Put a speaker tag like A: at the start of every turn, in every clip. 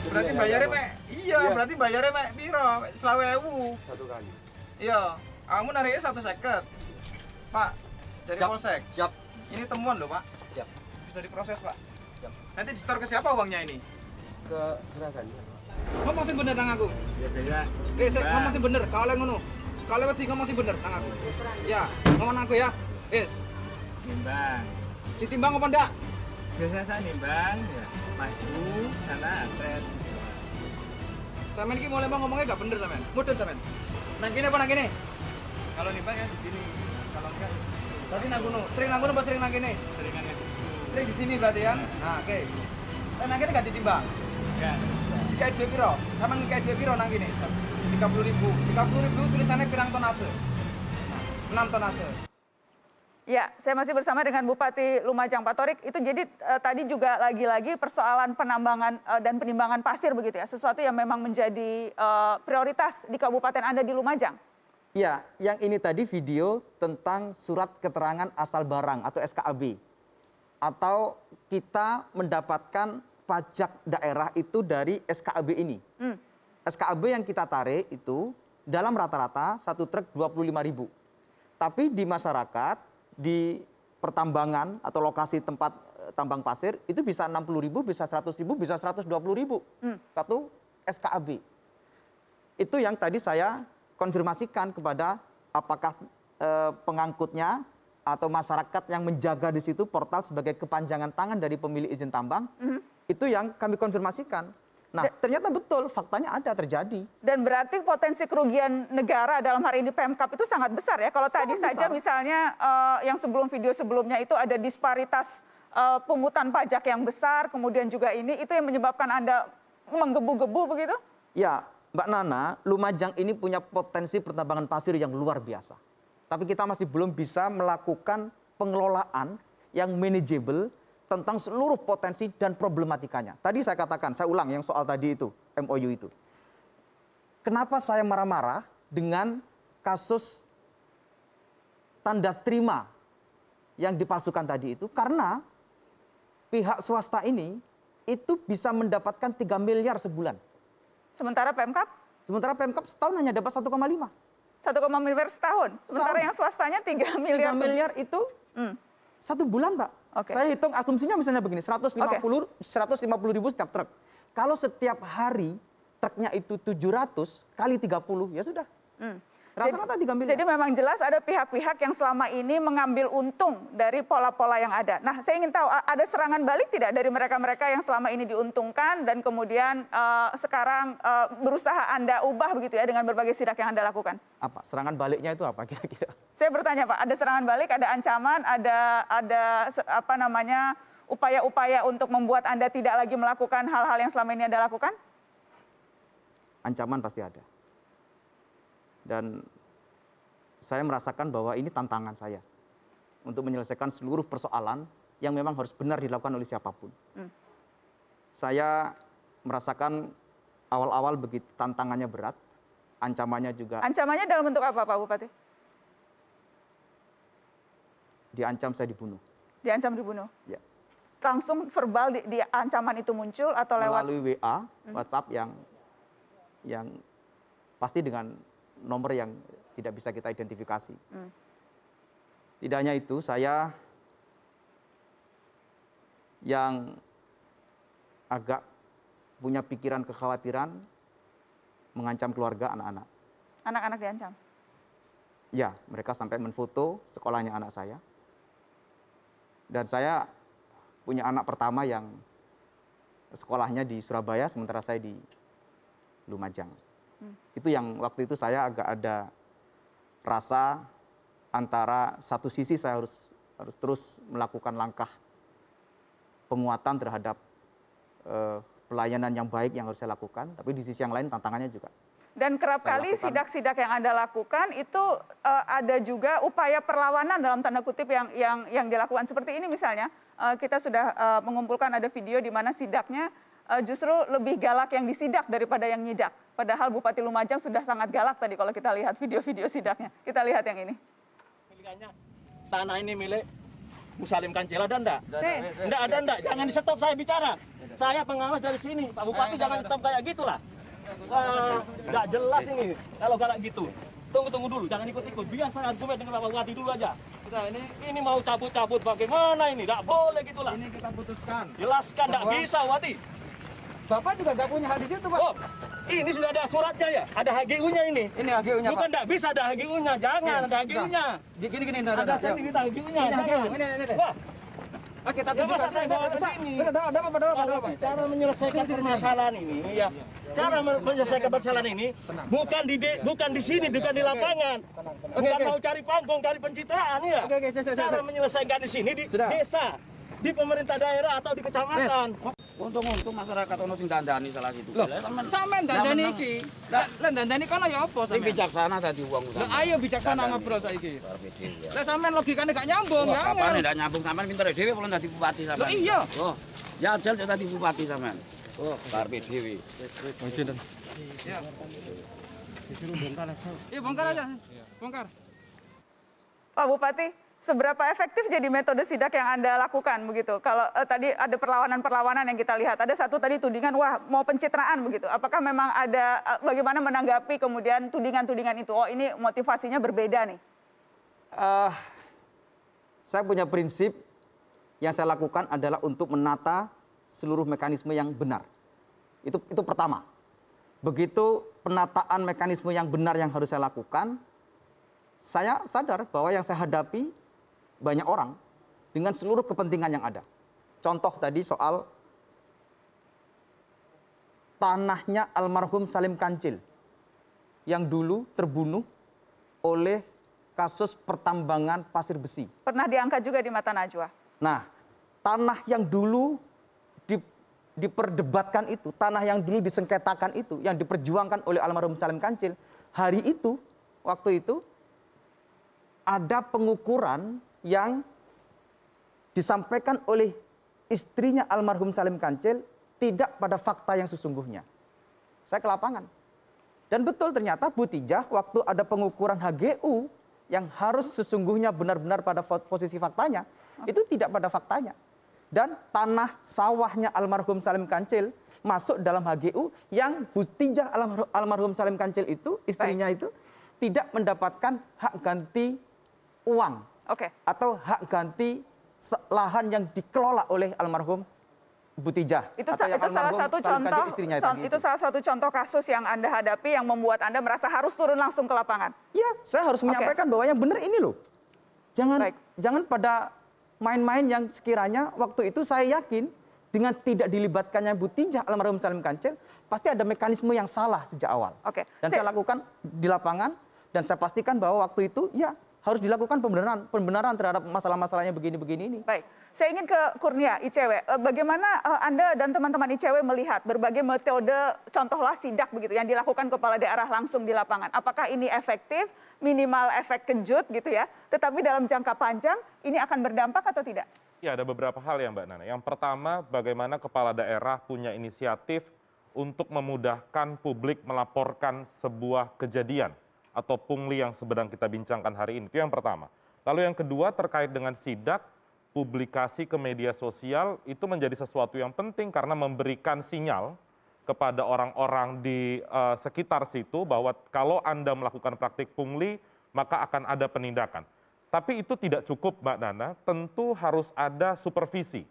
A: Berarti bayarnya mek, iya berarti bayarnya mek piro? 20.000.
B: Satu kali.
A: Iya, kamu nariknya 150. Pak, jadi
B: Siap.
A: polsek.
B: Siap.
A: Ini temuan loh Pak.
B: Siap.
A: Bisa diproses Pak.
B: Siap.
A: Nanti disetor ke siapa uangnya ini?
B: Ke gerakan.
A: Ngomong sing bener nang aku.
B: Ya beda.
A: Ngomong sing bener, kalau yang ngono. Kalau wedi ngomong sing bener nang aku. Ya, ngomong nang aku ya.
C: Nimbang.
A: Ditimbang apa ndak?
C: Biasa saya nimbang, ya maju, sana atret.
A: Sampean iki mulai ngomongnya gak bener sampean. Mudun sampean. Nang kene apa nang kene?
C: Kalau nimbang ya di sini. Kalau enggak,
A: Tadi nang kono. Sering nang kono apa sering nang kene?
C: seringan ya.
A: Sering di sini berarti ya. Nah, oke. Nang kene gak ditimbang.
C: Enggak.
A: Dikai duit piro? Sampean dikai duit piro nang kene? 30.000. 30.000 tulisannya pirang tonase? 6 tonase.
D: Ya, saya masih bersama dengan Bupati Lumajang, Pak Torik. Itu jadi tadi juga lagi-lagi persoalan penambangan dan penimbangan pasir begitu ya. Sesuatu yang memang menjadi prioritas di Kabupaten Anda di Lumajang.
E: Ya, yang ini tadi video tentang surat keterangan asal barang atau SKAB. Atau kita mendapatkan pajak daerah itu dari SKAB ini. SKAB yang kita tarik itu dalam rata-rata satu truk 25.000. Tapi di masyarakat, di pertambangan atau lokasi tempat tambang pasir itu bisa 60.000, bisa 100.000, bisa 120.000 satu SKAB. Itu yang tadi saya konfirmasikan kepada apakah pengangkutnya atau masyarakat yang menjaga di situ portal sebagai kepanjangan tangan dari pemilik izin tambang, itu yang kami konfirmasikan. Nah, ternyata betul, faktanya ada terjadi.
D: Dan berarti potensi kerugian negara dalam hari ini Pemkab itu sangat besar ya. Kalau tadi saja misalnya yang sebelum video sebelumnya itu ada disparitas pungutan pajak yang besar, kemudian juga ini itu yang menyebabkan Anda menggebu-gebu begitu?
E: Ya, Mbak Nana, Lumajang ini punya potensi pertambangan pasir yang luar biasa. Tapi kita masih belum bisa melakukan pengelolaan yang manageable tentang seluruh potensi dan problematikanya. Tadi saya katakan, saya ulang yang soal tadi itu, MOU itu. Kenapa saya marah-marah dengan kasus tanda terima yang dipalsukan tadi itu? Karena pihak swasta ini itu bisa mendapatkan 3 miliar sebulan.
D: Sementara Pemkab?
E: Sementara Pemkab setahun hanya dapat 1,5.
D: 1,5 miliar setahun. Sementara yang swastanya 3 miliar.
E: 3 miliar itu satu bulan, Pak. Saya hitung asumsinya misalnya begini, 150.000 setiap truk. Kalau setiap hari truknya itu 700 kali 30, ya sudah. Rata-rata 3 miliar.
D: Jadi memang jelas ada pihak-pihak yang selama ini mengambil untung dari pola-pola yang ada. Nah, saya ingin tahu ada serangan balik tidak dari mereka-mereka yang selama ini diuntungkan dan kemudian sekarang berusaha Anda ubah begitu ya dengan berbagai sidak yang Anda lakukan?
E: Apa? Serangan baliknya itu apa kira-kira?
D: Saya bertanya Pak, ada serangan balik, ada ancaman, ada apa namanya upaya-upaya untuk membuat Anda tidak lagi melakukan hal-hal yang selama ini Anda lakukan?
E: Ancaman pasti ada. Dan saya merasakan bahwa ini tantangan saya untuk menyelesaikan seluruh persoalan yang memang harus benar dilakukan oleh siapapun. Saya merasakan awal-awal begitu tantangannya berat, ancamannya juga.
D: Ancamannya dalam bentuk apa Pak Bupati?
E: Diancam saya dibunuh.
D: Diancam dibunuh?
E: Ya.
D: Langsung verbal di ancaman itu muncul atau lewat?
E: Melalui WA, WhatsApp yang pasti dengan nomor yang tidak bisa kita identifikasi. Tidak hanya itu, saya yang agak punya pikiran kekhawatiran mengancam keluarga anak-anak.
D: Anak-anak diancam?
E: Ya, mereka sampai menfoto sekolahnya anak saya. Dan saya punya anak pertama yang sekolahnya di Surabaya, sementara saya di Lumajang. Itu yang waktu itu saya agak ada rasa antara satu sisi saya harus terus melakukan langkah penguatan terhadap pelayanan yang baik yang harus saya lakukan, tapi di sisi yang lain tantangannya juga.
D: Dan kerap kali sidak-sidak yang Anda lakukan itu ada juga upaya perlawanan dalam tanda kutip yang dilakukan. Seperti ini misalnya, kita sudah mengumpulkan ada video di mana sidaknya justru lebih galak yang disidak daripada yang nyidak. Padahal Bupati Lumajang sudah sangat galak tadi kalau kita lihat video-video sidaknya. Kita lihat yang ini.
C: Milikannya, tanah ini milik
F: Musalim Kancil ada enggak? Enggak ada enggak? Jangan di-stop saya bicara. Saya pengawas dari sini. Pak Bupati jangan stop kayak gitulah. Enggak jelas ini kalau kayak gitu. Tunggu dulu, jangan ikut-ikut. Biar saya argumen dengan Pak Bupati dulu aja.
A: Sudah,
F: Ini mau cabut-cabut bagaimana ini? Enggak boleh gitulah.
A: ini kita putuskan.
F: Jelaskan, enggak
A: Bahwa-
F: bisa, Wati.
A: Bapak juga nggak punya hak di situ, Pak.
F: Oh, ini sudah ada suratnya ya? Ada HGU-nya ini?
A: Ini HGU-nya, Pak.
F: Bukan enggak bisa ada HGU-nya, jangan ada HGU-nya.
A: Gini,
F: Ada sendiri HGU-nya.
A: Ini HGU, ini.
F: Wah,
A: Oke, kita
F: ya masa
A: tunjukkan.
F: saya bawa ke sini?
A: Ada apa?
F: Cara menyelesaikan permasalahan ini, ya. Cara menyelesaikan permasalahan ini bukan di sini, bukan di lapangan. Bukan mau cari panggung, cari pencitraan ya.
A: Oke, saya.
F: Cara menyelesaikan di sini di
A: Sudah.
F: desa, di pemerintah daerah atau di kecamatan.
B: Untung masyarakat ono sing dandani salah situ.
A: Loh, sampean dandani iki. Lah dandani kono ya apa
B: Sing
A: sampean?
B: bijaksana tadi wong
A: Lah ayo bijaksana ngobrol saiki. Lah sampean logikane gak nyambung,
B: Wah,
A: ya.
B: kapan ndak nyambung sampean pinter dhewe kalau dadi bupati sampean.
A: Loh, iya.
B: Oh, ya ajal jadi dadi bupati sampean. Oh, karepe dhewe.
A: Iya, bongkar aja. Bongkar.
D: Pak Bupati, seberapa efektif jadi metode sidak yang Anda lakukan begitu? Kalau tadi ada perlawanan-perlawanan yang kita lihat, ada satu tadi tudingan, wah mau pencitraan begitu. Apakah memang ada, bagaimana menanggapi kemudian tudingan-tudingan itu? Oh ini motivasinya berbeda nih.
E: Saya punya prinsip yang saya lakukan adalah untuk menata seluruh mekanisme yang benar. Itu pertama. Begitu penataan mekanisme yang benar yang harus saya lakukan, saya sadar bahwa yang saya hadapi banyak orang dengan seluruh kepentingan yang ada. Contoh tadi soal tanahnya almarhum Salim Kancil yang dulu terbunuh oleh kasus pertambangan pasir besi.
D: Pernah diangkat juga di mata Najwa.
E: Nah, tanah yang dulu diperdebatkan itu, tanah yang dulu disengketakan itu, yang diperjuangkan oleh almarhum Salim Kancil, hari itu, waktu itu, ada pengukuran yang disampaikan oleh istrinya almarhum Salim Kancil tidak pada fakta yang sesungguhnya. Saya ke lapangan. Dan betul ternyata Bu Tijah waktu ada pengukuran HGU yang harus sesungguhnya benar-benar pada posisi faktanya, itu tidak pada faktanya. Dan tanah sawahnya almarhum Salim Kancil masuk dalam HGU yang Bu Tijah almarhum Salim Kancil itu, istrinya itu, tidak mendapatkan hak ganti uang.
D: Oke.
E: Atau hak ganti lahan yang dikelola oleh almarhum Bu Tijah.
D: Itu
E: atau yang
D: salah
E: almarhum
D: satu
E: Salim
D: contoh,
E: Kancil istrinya tadi
D: itu salah satu contoh kasus yang Anda hadapi yang membuat Anda merasa harus turun langsung ke lapangan.
E: Iya, saya harus menyampaikan bahwa yang benar ini loh. Jangan pada main-main yang sekiranya waktu itu saya yakin dengan tidak dilibatkannya Bu Tijah almarhum Salim Kancil, pasti ada mekanisme yang salah sejak awal.
D: Oke.
E: Dan saya lakukan di lapangan dan saya pastikan bahwa waktu itu ya harus dilakukan pembenaran terhadap masalah-masalahnya begini-begini ini.
D: Baik, saya ingin ke Kurnia, ICW. Bagaimana Anda dan teman-teman ICW melihat berbagai metode, contohlah sidak begitu, yang dilakukan kepala daerah langsung di lapangan. Apakah ini efektif, minimal efek kejut gitu ya, tetapi dalam jangka panjang ini akan berdampak atau tidak?
G: Ya, ada beberapa hal ya Mbak Nana. Yang pertama, bagaimana kepala daerah punya inisiatif untuk memudahkan publik melaporkan sebuah kejadian atau pungli yang sedang kita bincangkan hari ini. Itu yang pertama. Lalu yang kedua terkait dengan sidak, publikasi ke media sosial itu menjadi sesuatu yang penting karena memberikan sinyal kepada orang-orang di sekitar situ bahwa kalau Anda melakukan praktik pungli, maka akan ada penindakan. Tapi itu tidak cukup Mbak Nana, tentu harus ada supervisi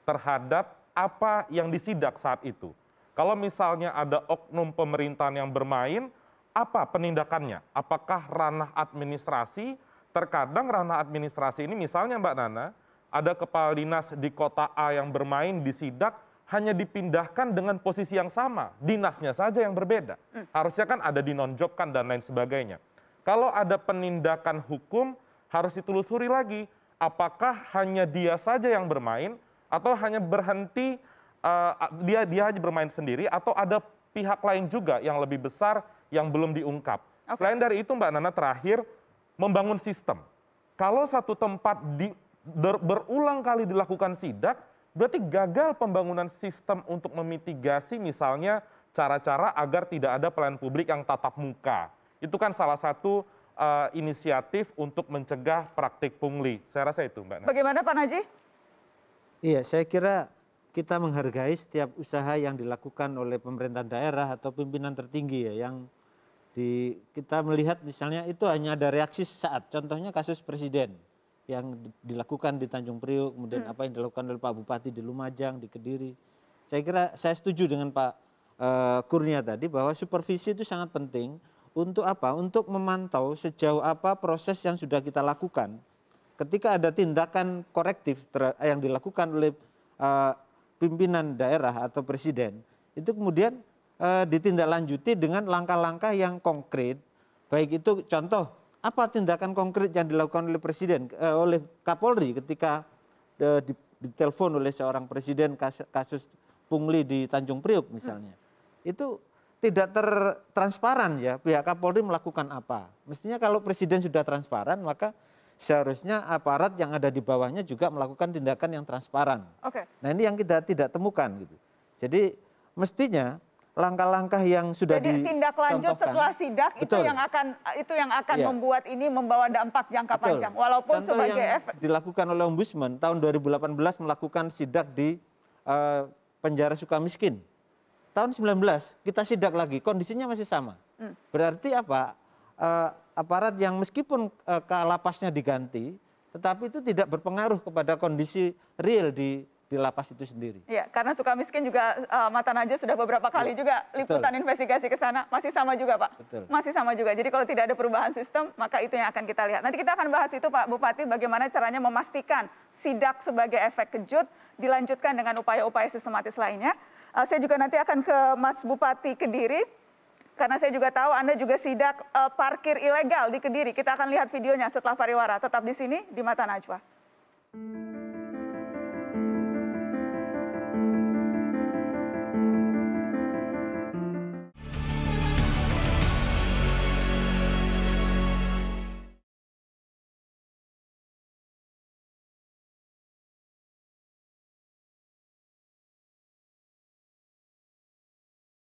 G: terhadap apa yang disidak saat itu. Kalau misalnya ada oknum pemerintahan yang bermain, apa penindakannya? Apakah ranah administrasi? Terkadang ranah administrasi ini misalnya Mbak Nana, ada kepala dinas di kota A yang bermain di sidak, hanya dipindahkan dengan posisi yang sama, dinasnya saja yang berbeda. Harusnya kan ada dinonjobkan dan lain sebagainya. Kalau ada penindakan hukum, harus ditelusuri lagi, apakah hanya dia saja yang bermain, atau hanya berhenti, dia hanya bermain sendiri, atau ada pihak lain juga yang lebih besar yang belum diungkap. Selain dari itu Mbak Nana, terakhir, membangun sistem. Kalau satu tempat berulang kali dilakukan sidak, berarti gagal pembangunan sistem untuk memitigasi misalnya cara-cara agar tidak ada pelayanan publik yang tatap muka. Itu kan salah satu inisiatif untuk mencegah praktik pungli. Saya rasa itu, Mbak Nana.
D: Bagaimana Pak Naji?
H: Iya, saya kira kita menghargai setiap usaha yang dilakukan oleh pemerintah daerah atau pimpinan tertinggi ya, yang kita melihat misalnya itu hanya ada reaksi sesaat. Contohnya kasus presiden yang dilakukan di Tanjung Priok, kemudian apa yang dilakukan oleh Pak Bupati di Lumajang, di Kediri. Saya kira saya setuju dengan Pak Kurnia tadi bahwa supervisi itu sangat penting untuk apa? Untuk memantau sejauh apa proses yang sudah kita lakukan. Ketika ada tindakan korektif yang dilakukan oleh pimpinan daerah atau presiden, itu kemudian ditindaklanjuti dengan langkah-langkah yang konkret. Baik itu contoh, apa tindakan konkret yang dilakukan oleh presiden, oleh Kapolri ketika ditelepon oleh seorang presiden kasus pungli di Tanjung Priok misalnya. Itu tidak transparan ya, pihak Kapolri melakukan apa. Mestinya kalau presiden sudah transparan, maka seharusnya aparat yang ada di bawahnya juga melakukan tindakan yang transparan.
D: Oke.
H: Nah ini yang kita tidak temukan gitu. Jadi mestinya langkah-langkah yang sudah
D: Jadi tindak lanjut setelah sidak
H: betul,
D: itu yang akan
H: iya,
D: membuat ini membawa dampak jangka
H: betul,
D: panjang. Walaupun
H: contoh
D: sebagai
H: yang
D: efek
H: dilakukan oleh Ombudsman tahun 2018 melakukan sidak di penjara Sukamiskin. Tahun 19 kita sidak lagi, kondisinya masih sama. Berarti apa? Aparat yang meskipun kalapasnya diganti, tetapi itu tidak berpengaruh kepada kondisi real di lapas itu sendiri.
D: ya, karena Sukamiskin juga Mata Najwa sudah beberapa kali juga liputan investigasi ke sana, masih sama juga Pak.
H: Betul.
D: Masih sama juga. Jadi kalau tidak ada perubahan sistem, maka itu yang akan kita lihat. Nanti kita akan bahas itu Pak Bupati, bagaimana caranya memastikan sidak sebagai efek kejut dilanjutkan dengan upaya-upaya sistematis lainnya. Saya juga nanti akan ke Mas Bupati Kediri, karena saya juga tahu Anda juga sidak parkir ilegal di Kediri. Kita akan lihat videonya setelah pariwara. Tetap di sini di Mata Najwa.